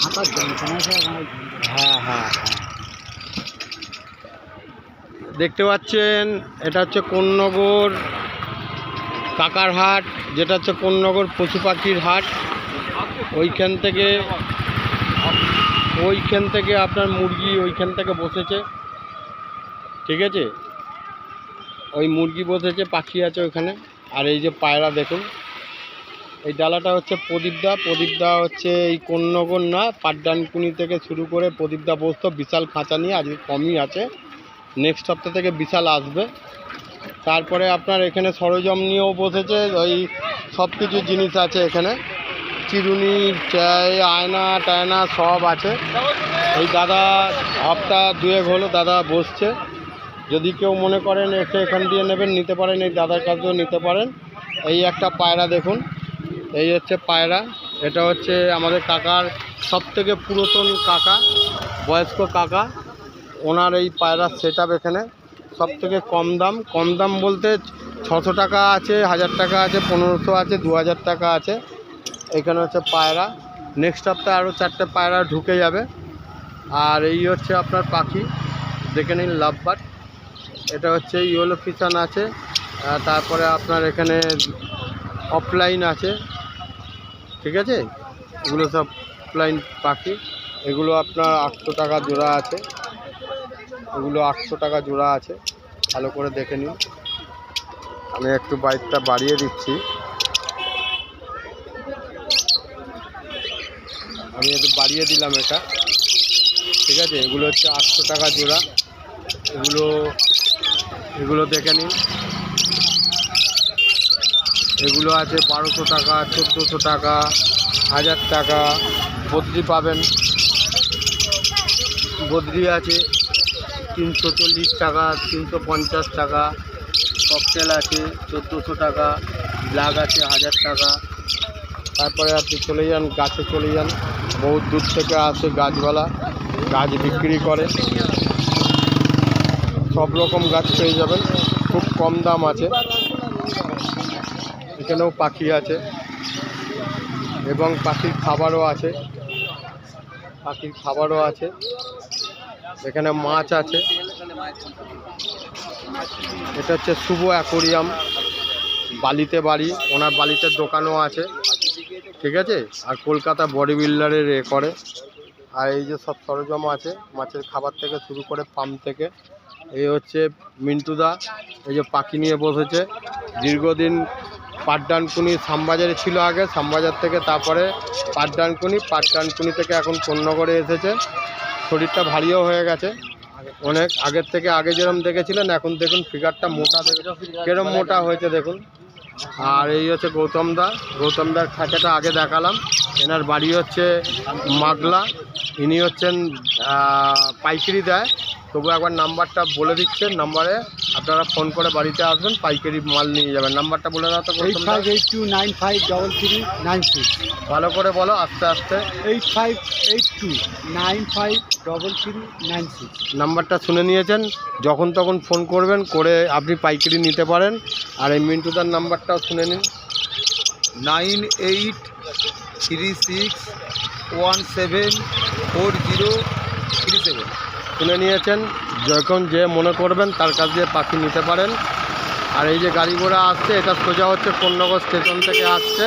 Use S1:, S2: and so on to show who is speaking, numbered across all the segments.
S1: হ্যাঁ হ্যাঁ হ্যাঁ, দেখতে পাচ্ছেন এটা হচ্ছে কোন্নগর কাকার হাট, যেটা হচ্ছে কোন্নগর পশু পাখির হাট। ওইখান থেকে আপনার মুরগি ওইখান থেকে বসেছে, ঠিক আছে। ওই মুরগি বসেছে, পাখি আছে ওইখানে। আর এই যে পায়রা দেখুন, এই ডালাটা হচ্ছে প্রদীপদা হচ্ছে এই কোন্নগর না, পাটডানকুনি থেকে শুরু করে প্রদীপদা বসতো বিশাল খাঁচা নিয়ে। আজকে কমই আছে, নেক্সট সপ্তাহ থেকে বিশাল আসবে। তারপরে আপনার এখানে সরঞ্জাম নিয়েও বসেছে, ওই সব কিছু জিনিস আছে এখানে, চিরুনি, আয়না টায়না সব আছে। এই দাদা সপ্তাহ দুয়েক হলো দাদা বসছে। যদি কেউ মনে করেন এসে এখান দিয়ে নেবেন, নিতে পারেন, এই দাদার কাছেও নিতে পারেন। এই একটা পায়রা দেখুন, এই হচ্ছে পায়রা। এটা হচ্ছে আমাদের কাকার সবথেকে পুরাতন কাকা, বয়স্ক কাকা। ওনার এই পায়রার সেট আপ এখানে সবথেকে কম দাম বলতে 600 টাকা আছে, 1000 টাকা আছে, 1500 আছে, 2000 টাকা আছে। এখানে হচ্ছে পায়রা। নেক্সট সপ্তাহে আরও 4টে পায়রা ঢুকে যাবে। আর এই হচ্ছে আপনার পাখি, দেখে নিন লাভবার্ড। এটা হচ্ছে ইয়েলো ফিশান আছে। তারপরে আপনার এখানে অফলাইন আছে, ঠিক আছে। এগুলো সব অফলাইন পাখি। এগুলো আপনার 800 টাকা জোড়া আছে, এগুলো 800 টাকা জোড়া আছে। ভালো করে দেখে নিন। আমি একটু বাইকটা বাড়িয়ে দিচ্ছি, আমি একটু বাড়িয়ে দিলাম এটা, ঠিক আছে। এগুলো হচ্ছে 800 টাকা জোড়া। এগুলো দেখে নিন। এগুলো আছে 1200 টাকা, 1400 টাকা, 1000 টাকা। বদ্রি পাবেন, বদ্রি আছে 340 টাকা, 350 টাকা। ককটেল আছে 1400 টাকা, ব্ল্যাক আছে 1000 টাকা। তারপরে আপনি চলে যান গাছে, চলে যান, বহুত দূর থেকে আসে গাছওয়ালা, গাছ বিক্রি করে। সব রকম গাছ পেয়ে যাবেন, খুব কম দাম আছে। এখানেও পাখি আছে এবং পাখির খাবারও আছে, এখানে মাছ আছে। এটা হচ্ছে শুভ অ্যাকোরিয়াম, বালিতে বাড়ি, ওনার বালিতে দোকানও আছে, ঠিক আছে। আর কলকাতা বডি বিল্ডারের করে। আর এই যে সব সরঞ্জাম আছে, মাছের খাবার থেকে শুরু করে পাম্প থেকে। এই হচ্ছে মিন্টুদা, এই যে পাখি নিয়ে বসেছে। দীর্ঘদিন পাটডানকুনি শ্যামবাজারে ছিল আগে, শ্যামবাজার থেকে তারপরে পাটডানকুনি থেকে এখন কোন্নগরে এসেছে। শরীরটা ভারীও হয়ে গেছে অনেক আগের থেকে। আগে যেরকম দেখেছিলেন এখন দেখুন ফিগারটা মোটা, কেরম মোটা হয়েছে দেখুন। আর এই হচ্ছে গৌতমদার খাঁচাটা আগে দেখালাম। এনার বাড়ি হচ্ছে মাগলা, ইনি হচ্ছেন পাইকারি দেয়। তবু একবার নাম্বারটা বলে দিচ্ছেন, নাম্বারে আপনারা ফোন করে বাড়িতে আসবেন, পাইকারি মাল নিয়ে যাবেন। নাম্বারটা বলে দাও তো।
S2: 8582953396।
S1: ভালো করে বলো, আস্তে আস্তে।
S2: 8582953396।
S1: নাম্বারটা শুনে নিয়েছেন, যখন তখন ফোন করবেন, করে আপনি পাইকারি নিতে পারেন। আর এই মিন্টুদার নাম্বারটাও শুনে নিন,
S2: 9836174037।
S1: শুনে নিয়েছেন। যখন যে মনে করবেন তার কাছ দিয়ে পাখি নিতে পারেন। আর এই যে গাড়ি ঘোড়া আসছে, এটা সোজা হচ্ছে কোন্নগর স্টেশন থেকে আসছে।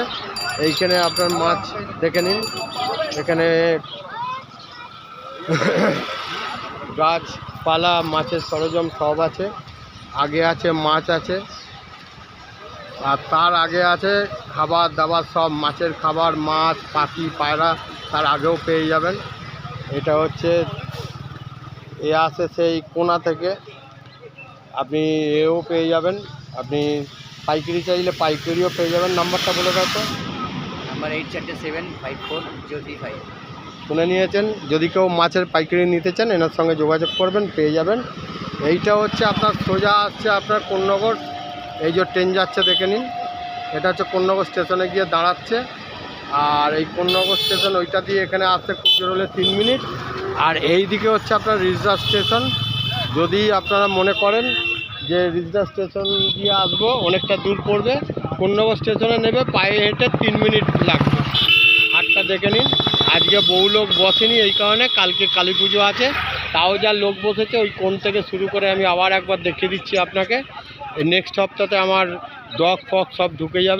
S1: এইখানে আপনার মাছ দেখে নিন, এখানে গাছপালা, মাছের সরঞ্জাম সব আছে। আগে আছে মাছ আছে, আর তার আগে আছে খাবার দাবার সব, মাছের খাবার, মাছ, পাখি, পায়রা তার আগেও পেয়ে যাবেন। এটা হচ্ছে আসে সেই কোনা থেকে, আপনি এও পেয়ে যাবেন। আপনি পাইকারি চাইলে পাইকারিও পেয়ে যাবেন। নাম্বারটা বলে দাও তো।
S2: নাম্বার 84754035।
S1: শুনে নিয়েছেন। যদি কেউ মাছের পাইকারি নিতে চান, এনার সঙ্গে যোগাযোগ করবেন, পেয়ে যাবেন। এইটা হচ্ছে আপনার সোজা আসছে আপনার কোন্নগর, এই যে ট্রেন যাচ্ছে দেখে নিন। এটা হচ্ছে কোন্নগর স্টেশনে গিয়ে দাঁড়াচ্ছে। আর এই কোন্নগর স্টেশন ওইটা দিয়ে এখানে আসতে খুব জোর হলে 3 মিনিট। আর এই দিকে হচ্ছে আপনার রিজদা স্টেশন। যদি আপনারা মনে করেন যে রিজদা স্টেশন দিয়ে আসবো, অনেকটা দূর পড়বে, কোন্নগর স্টেশনে নেবে, পায়ে হেঁটে 3 মিনিট লাগবে। হাটটা দেখে নিন। আজকে বহু লোক বসেনি এই কারণে, কালকে কালী পুজো আছে, তাও যা লোক বসেছে ওই কোণ থেকে শুরু করে আমি আবার একবার দেখিয়ে দিচ্ছি আপনাকে। এই নেক্সট সপ্তাহে আমার ডগ ফগ সব ঢুকে যাবে।